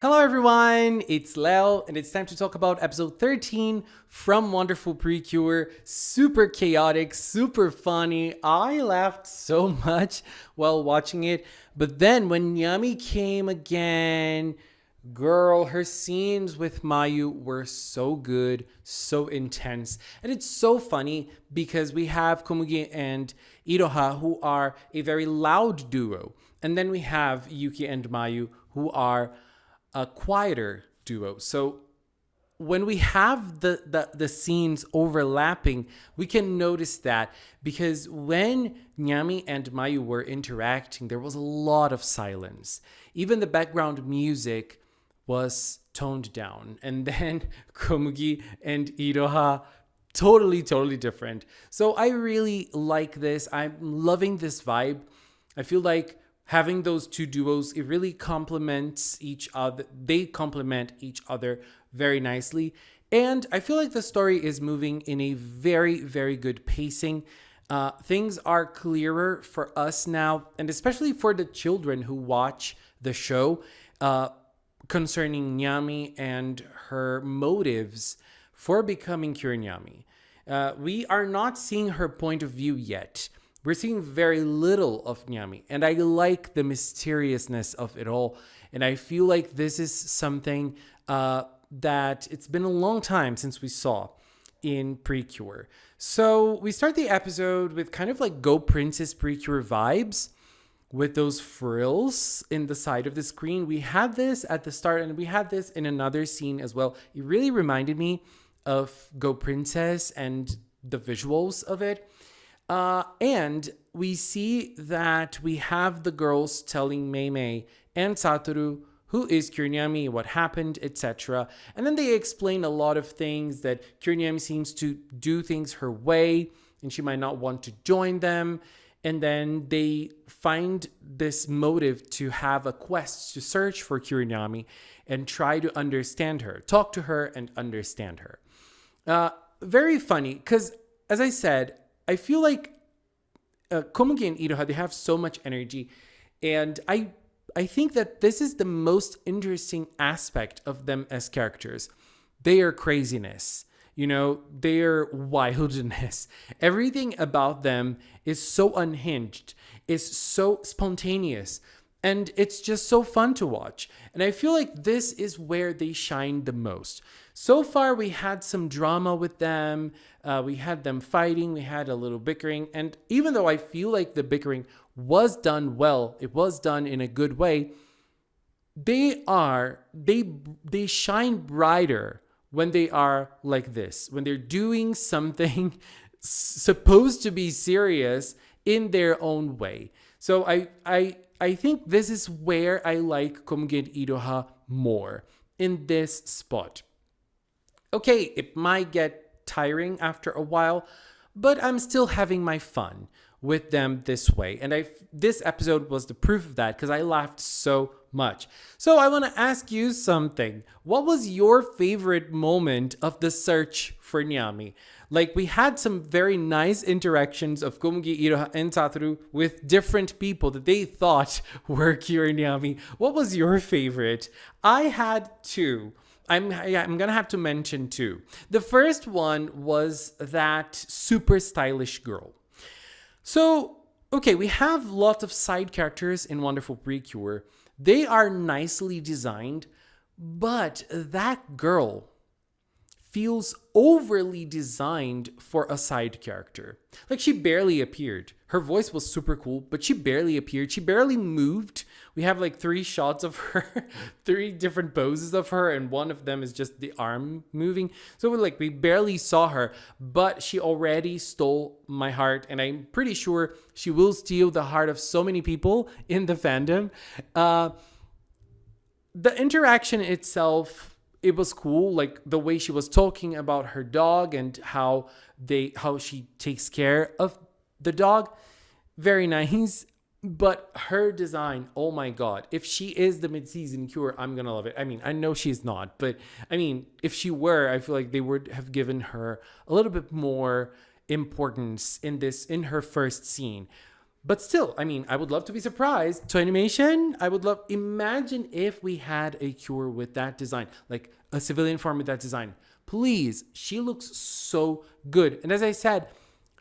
Hello everyone, it's Lel, and it's time to talk about episode 13 from Wonderful PreCure. Super chaotic, super funny. I laughed so much while watching it, but then when Nami came again, girl, her scenes with Mayu were so good, so intense. And it's so funny because we have Komugi and Iroha, who are a very loud duo. And then we have Yuki and Mayu, who are a quieter duo. So when we have the scenes overlapping, we can notice that because when Nami and Mayu were interacting, there was a lot of silence. Even the background music was toned down. And then Komugi and Iroha, totally different. So I really like this. I'm loving this vibe. I feel like having those two duos, it really complements each other. They complement each other very nicely. And I feel like the story is moving in a very good pacing. Things are clearer for us now, and especially for the children who watch the show, concerning Nami and her motives for becoming Kirami. We are not seeing her point of view yet. We're seeing very little of Nami, and I like the mysteriousness of it all. And I feel like this is something that it's been a long time since we saw in PreCure. So we start the episode with kind of like Go Princess PreCure vibes with those frills in the side of the screen. We had this at the start, and we had this in another scene as well. It really reminded me of Go Princess and the visuals of it. And we see that we have the girls telling Mei Mei and Satoru who is Kirami, what happened, etc. And then they explain a lot of things, that Kirami seems to do things her way and she might not want to join them. And then they find this motive to have a quest to search for Kirami and try to understand her, talk to her and understand her. Very funny because, as I said, I feel like Komugi and Iroha, they have so much energy. And I think that this is the most interesting aspect of them as characters. Their craziness, their wildness. Everything about them is so unhinged, is so spontaneous. And it's just so fun to watch. And I feel like this is where they shine the most. So far, we had some drama with them. We had them fighting. We had a little bickering. And even though I feel like the bickering was done well, it was done in a good way, they shine brighter when they are like this, when they're doing something supposed to be serious in their own way. So I think this is where I like Komugi and Iroha more, in this spot. Okay, it might get tiring after a while, but I'm still having my fun with them this way. And this episode was the proof of that because I laughed so much. So I want to ask you something. What was your favorite moment of the search for Nami? Like, we had some very nice interactions of Komugi, Iroha, and Satoru with different people that they thought were Kirami. What was your favorite? I had two. I'm gonna have to mention two. The first one was that super stylish girl. So, okay, we have lots of side characters in Wonderful PreCure. They are nicely designed, but that girl feels overly designed for a side character. Like, she barely appeared. Her voice was super cool, but she barely appeared. She barely moved. We have like 3 shots of her, 3 different poses of her, and one of them is just the arm moving. So we barely saw her, but she already stole my heart, and I'm pretty sure she will steal the heart of so many people in the fandom. The interaction itself, it was cool, like the way she was talking about her dog and how she takes care of the dog. Very nice. But her design, oh my god, if she is the mid-season cure, I'm gonna love it. I mean, I know she's not, but I mean, if she were, I feel like they would have given her a little bit more importance in her first scene. But still, I mean, I would love to be surprised. To animation, I would love, imagine if we had a cure with that design, like a civilian form with that design. Please, she looks so good. And as I said,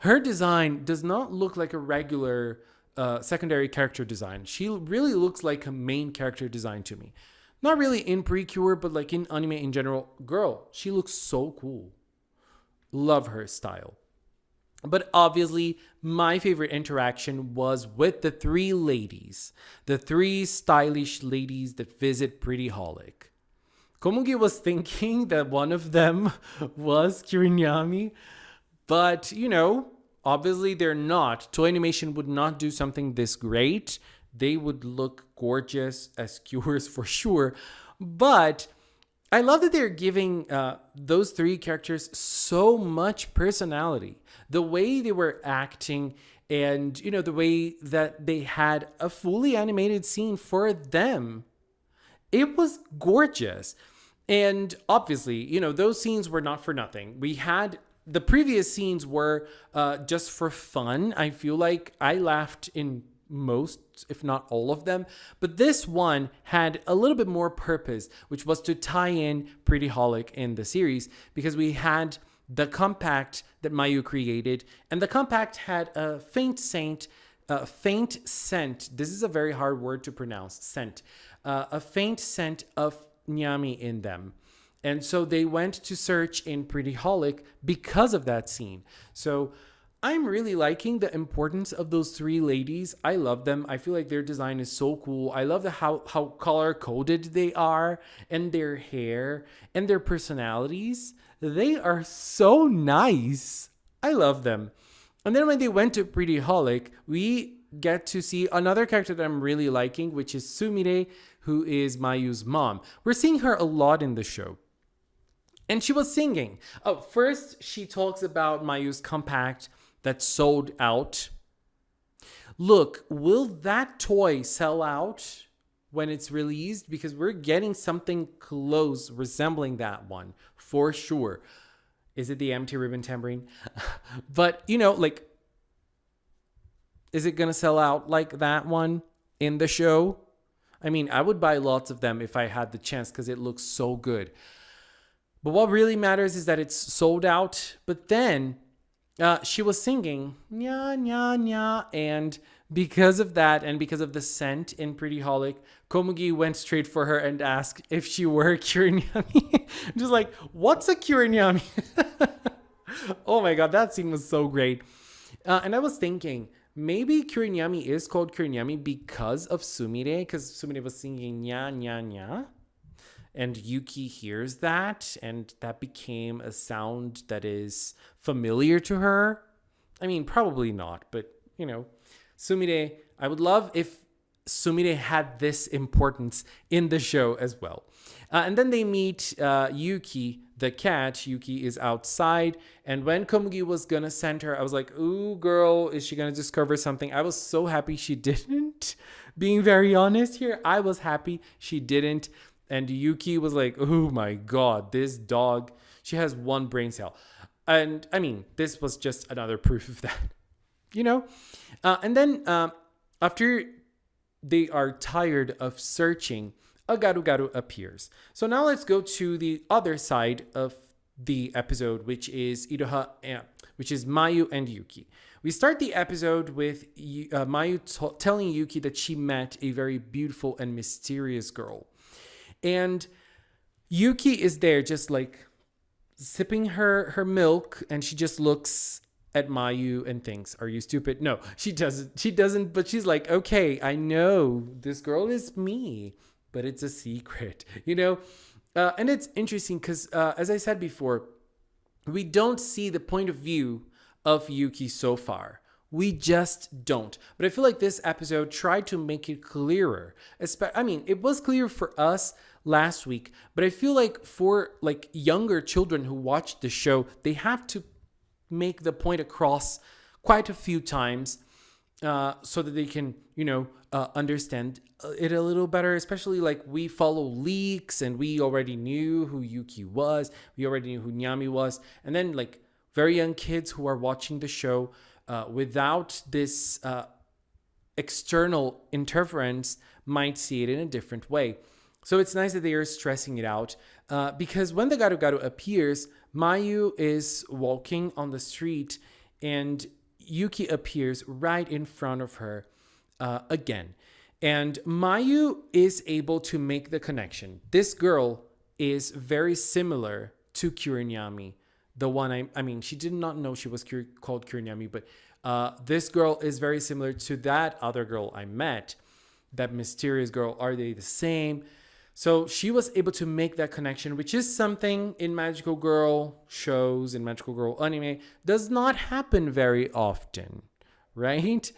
her design does not look like a regular secondary character design. She really looks like a main character design to me. Not really in PreCure, but like in anime in general. Girl, she looks so cool. Love her style. But obviously, my favorite interaction was with the three ladies, the three stylish ladies that visit Pretty Holic. Komugi was thinking that one of them was Kirami, but obviously they're not. Toei Animation would not do something this great. They would look gorgeous as cures for sure, but I love that they're giving those three characters so much personality. The way they were acting and, the way that they had a fully animated scene for them. It was gorgeous. And obviously, those scenes were not for nothing. We had the previous scenes were just for fun. I feel like I laughed in most, if not all of them. But this one had a little bit more purpose, which was to tie in Pretty Holic in the series, because we had the compact that Mayu created, and the compact had a faint scent. This is a very hard word to pronounce. Scent. A faint scent of Nami in them. And so they went to search in Pretty Holic because of that scene. So I'm really liking the importance of those three ladies. I love them. I feel like their design is so cool. I love how color coded they are, and their hair and their personalities. They are so nice. I love them. And then when they went to Pretty Holic, we get to see another character that I'm really liking, which is Sumire, who is Mayu's mom. We're seeing her a lot in the show. And she was singing. Oh, first she talks about Mayu's compact that sold out. Look, will that toy sell out when it's released? Because we're getting something close resembling that one for sure. Is it the empty ribbon tambourine? But, is it going to sell out like that one in the show? I mean, I would buy lots of them if I had the chance because it looks so good. But what really matters is that it's sold out. But then she was singing, nya, nya, nya. And because of that, and because of the scent in Pretty Holic, Komugi went straight for her and asked if she were a Kirami. Just like, what's a Kirami? Oh my god, that scene was so great. And I was thinking, maybe Kirami is called Kirami because of Sumire, because Sumire was singing nya, nya, nya. And Yuki hears that, and that became a sound that is familiar to her. I mean, probably not, but, Sumire, I would love if Sumire had this importance in the show as well. And then they meet Yuki, the cat. Yuki is outside, and when Komugi was gonna send her, I was like, ooh, girl, is she gonna discover something? I was so happy she didn't. Being very honest here, I was happy she didn't. And Yuki was like, oh my god, this dog, she has one brain cell. And I mean, this was just another proof of that, And then after they are tired of searching, a Garu appears. So now let's go to the other side of the episode, which is which is Mayu and Yuki. We start the episode with Mayu telling Yuki that she met a very beautiful and mysterious girl. And Yuki is there just like sipping her milk, and she just looks at Mayu and thinks, are you stupid? No, she doesn't, but she's like, okay, I know this girl is me, but it's a secret, and it's interesting because as I said before, we don't see the point of view of Yuki so far. We just don't. But I feel like this episode tried to make it clearer. I mean, it was clear for us last week, but I feel like for like younger children who watch the show, they have to make the point across quite a few times so that they can, understand it a little better. Especially like we follow leaks, and we already knew who Yuki was. We already knew who Nami was. And then like very young kids who are watching the show without this external interference might see it in a different way. So it's nice that they are stressing it out because when the Garu Garu appears, Mayu is walking on the street and Yuki appears right in front of her again. And Mayu is able to make the connection. This girl is very similar to Kirami. The one I mean, she did not know she was called Kirami, but this girl is very similar to that other girl I met, that mysterious girl. Are they the same? So she was able to make that connection, which is something in Magical Girl shows, in Magical Girl anime, does not happen very often, right?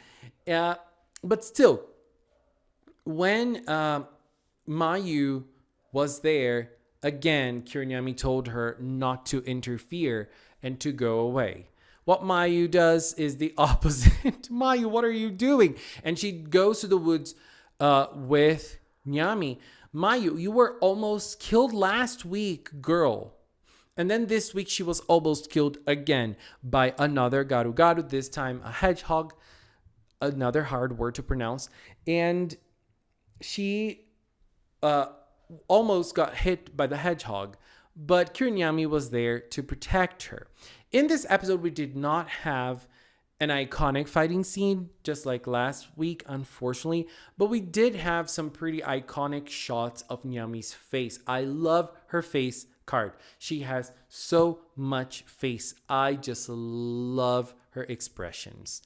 But still, when Mayu was there, again, Kirami told her not to interfere and to go away. What Mayu does is the opposite. Mayu, what are you doing? And she goes to the woods with Nami. Mayu, you were almost killed last week, girl. And then this week she was almost killed again by another Garu Garu, this time a hedgehog, another hard word to pronounce. And she almost got hit by the hedgehog, but Kirami was there to protect her. In this episode, we did not have an iconic fighting scene, just like last week, unfortunately, but we did have some pretty iconic shots of Nyami's face. I love her face card. She has so much face. I just love her expressions.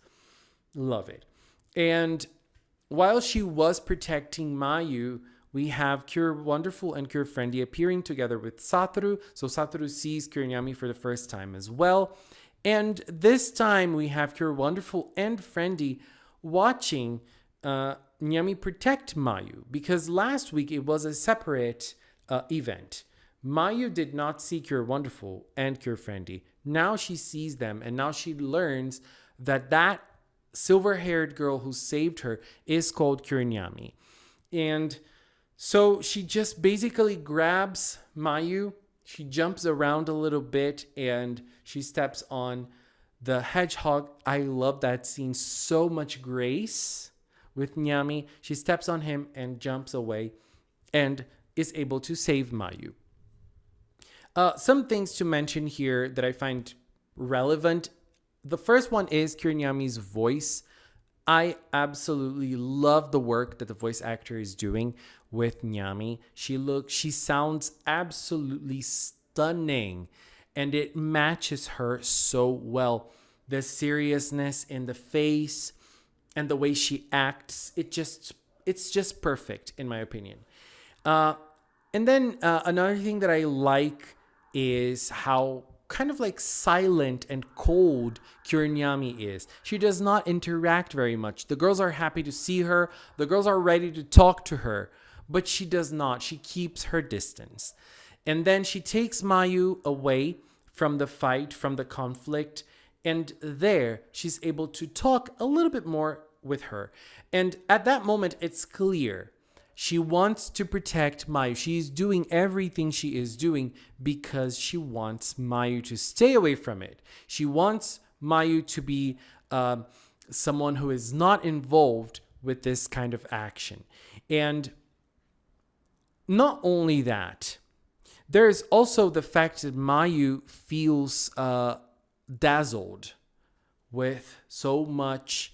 Love it. And while she was protecting Mayu, we have Cure Wonderful and Cure Friendly appearing together with Satoru. So Satoru sees Kirami for the first time as well. And this time we have Cure Wonderful and Friendly watching Nami protect Mayu, because last week it was a separate event. Mayu did not see Cure Wonderful and Cure Friendly. Now she sees them, and now she learns that silver-haired girl who saved her is called Kirami. And so she just basically grabs Mayu. She jumps around a little bit and she steps on the hedgehog. I love that scene. So much grace with Nami. She steps on him and jumps away and is able to save Mayu. Some things to mention here that I find relevant. The first one is Kirami's voice. I absolutely love the work that the voice actor is doing with Nami. She sounds absolutely stunning, and it matches her so well. The seriousness in the face and the way she acts, it's just perfect in my opinion. And then another thing that I like is how kind of like silent and cold Kirami is. She does not interact very much. The girls are happy to see her. The girls are ready to talk to her, but she does not. She keeps her distance. And then she takes Mayu away from the fight, from the conflict, and there she's able to talk a little bit more with her. And at that moment, it's clear she wants to protect Mayu. She's doing everything she is doing because she wants Mayu to stay away from it. She wants Mayu to be someone who is not involved with this kind of action. And not only that, there's also the fact that Mayu feels dazzled with so much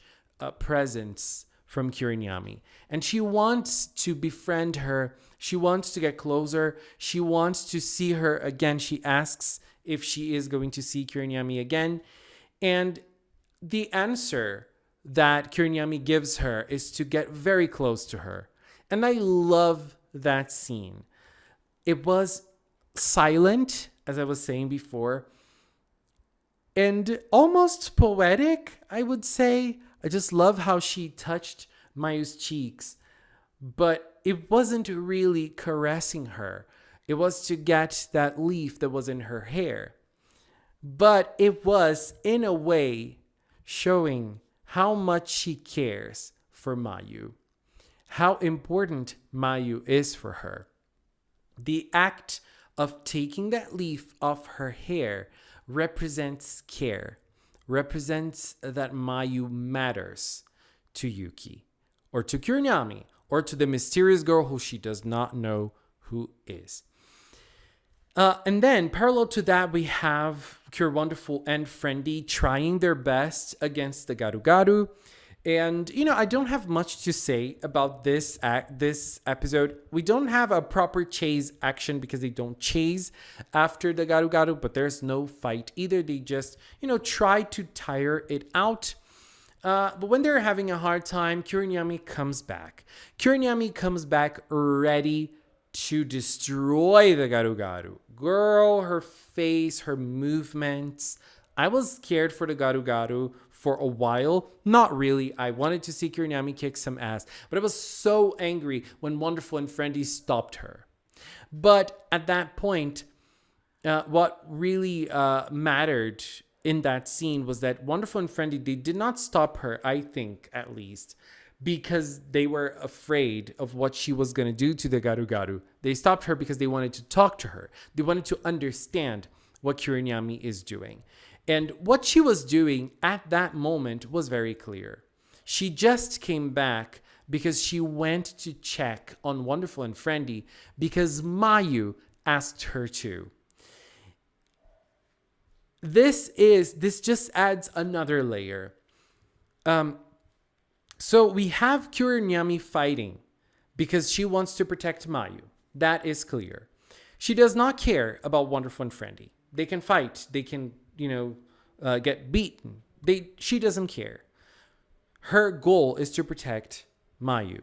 presence from Kirami. And she wants to befriend her. She wants to get closer. She wants to see her again. She asks if she is going to see Kirami again. And the answer that Kirami gives her is to get very close to her. And I love that scene. It was silent, as I was saying before, and almost poetic, I would say. I just love how she touched Mayu's cheeks, but it wasn't really caressing her. It was to get that leaf that was in her hair. But it was, in a way, showing how much she cares for Mayu, how important Mayu is for her. The act of taking that leaf off her hair represents care, represents that Mayu matters to Yuki. or to Kirami, or to the mysterious girl who she does not know who is. And then, parallel to that, we have Cure Wonderful and Friendly trying their best against the Garu Garu. And, I don't have much to say about this episode. We don't have a proper chase action because they don't chase after the Garu Garu, but there's no fight either. They just, try to tire it out. But when they're having a hard time, Kirami comes back. Kirami comes back ready to destroy the Garu Garu. Girl, her face, her movements. I was scared for the Garu Garu for a while. Not really. I wanted to see Kirami kick some ass. But I was so angry when Wonderful and Friendly stopped her. But at that point, what really mattered in that scene was that Wonderful and Friendly, they did not stop her, I think, at least, because they were afraid of what she was going to do to the Garu Garu. They stopped her because they wanted to talk to her. They wanted to understand what Kirami is doing. And what she was doing at that moment was very clear. She just came back because she went to check on Wonderful and Friendly because Mayu asked her to. This just adds another layer. So we have Kirami fighting because she wants to protect Mayu. That is clear. She does not care about Wonderful and Friendly. They can fight. They can, get beaten. She doesn't care. Her goal is to protect Mayu.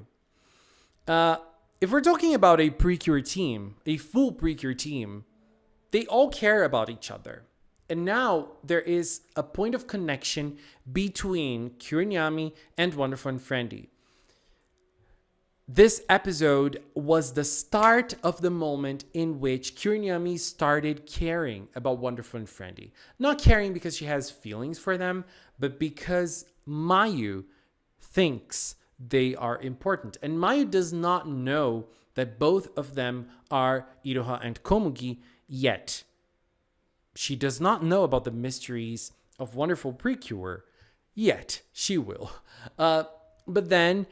If we're talking about a PreCure team, a full PreCure team, they all care about each other. And now there is a point of connection between Kirami and Wonderful and Friendly. This episode was the start of the moment in which Kirami started caring about Wonderful and Friendly. Not caring because she has feelings for them, but because Mayu thinks they are important. And Mayu does not know that both of them are Iroha and Komugi yet. She does not know about the mysteries of Wonderful PreCure yet. She will. But then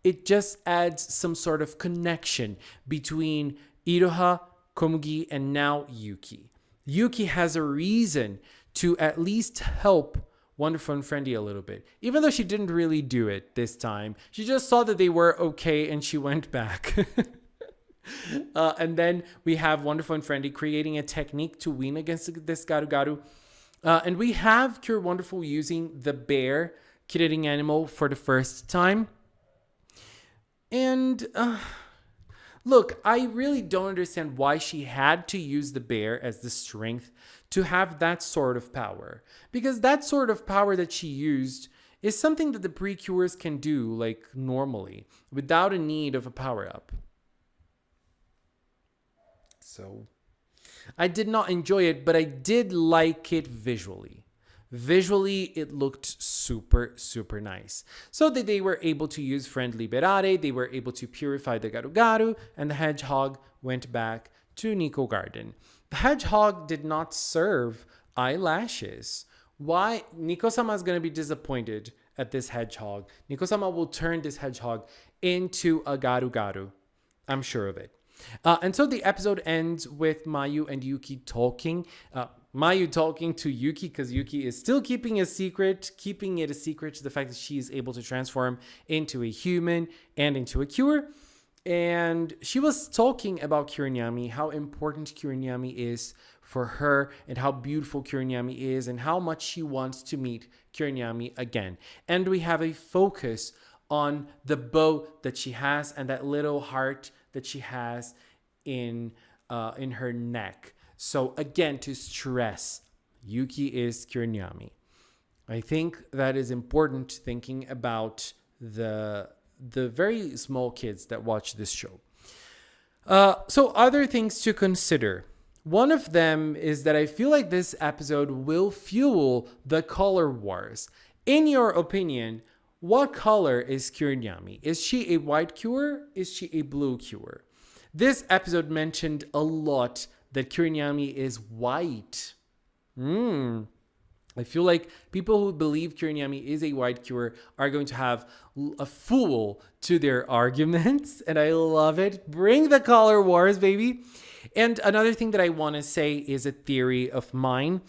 it just adds some sort of connection between Iroha, Komugi, and now Yuki. Yuki has a reason to at least help Wonderful and Friendly a little bit. Even though she didn't really do it this time. She just saw that they were okay and she went back. And then we have Wonderful and Friendly creating a technique to win against this Garu Garu. And we have Cure Wonderful using the bear kid-eating animal for the first time. And look, I really don't understand why she had to use the bear as the strength to have that sort of power. Because that sort of power that she used is something that the PreCures can do like normally without a need of a power-up. So I did not enjoy it, but I did like it visually. Visually, it looked super, super nice. So that they were able to use Friendly Berare, they were able to purify the Garu Garu, and the hedgehog went back to Nico Garden. The hedgehog did not serve eyelashes. Why? Nico-sama is going to be disappointed at this hedgehog. Nico-sama will turn this hedgehog into a Garu Garu. I'm sure of it. And so the episode ends with Mayu and Yuki talking. Mayu talking to Yuki because Yuki is still keeping it a secret to the fact that she is able to transform into a human and into a cure. And she was talking about Kirami, how important Kirami is for her and how beautiful Kirami is and how much she wants to meet Kirami again. And we have a focus on the bow that she has and that little heart that she has in her neck. So again, to stress, Yuki is Kirami. I think that is important thinking about the very small kids that watch this show. So other things to consider. One of them is that I feel like this episode will fuel the color wars. In your opinion, what color is Kirami? Is she a white cure? Is she a blue cure? This episode mentioned a lot that Kirami is white. I feel like people who believe Kirami is a white cure are going to have a fool to their arguments, and I love it. Bring the color wars, baby. And another thing that I want to say is a theory of mine.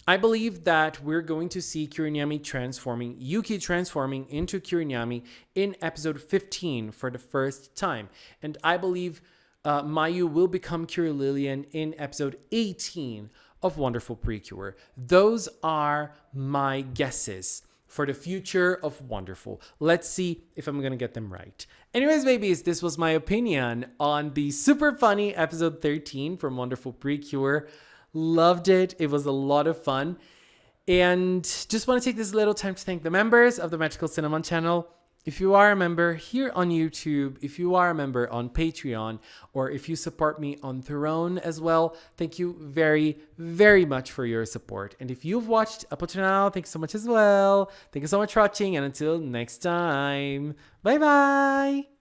I believe that we're going to see Yuki transforming into Kirami in episode 15 for the first time. And I believe Mayu will become Cure Lillian in episode 18 of Wonderful PreCure. Those are my guesses for the future of Wonderful. Let's see if I'm gonna get them right. Anyways, babies, this was my opinion on the super funny episode 13 from Wonderful PreCure. Loved it. It was a lot of fun. And just want to take this little time to thank the members of the Magical Cinnamon channel. If you are a member here on YouTube, if you are a member on Patreon, or if you support me on Throne as well, thank you very, very much for your support. And if you've watched up until now, thank you so much as well. Thank you so much for watching, and until next time, bye-bye!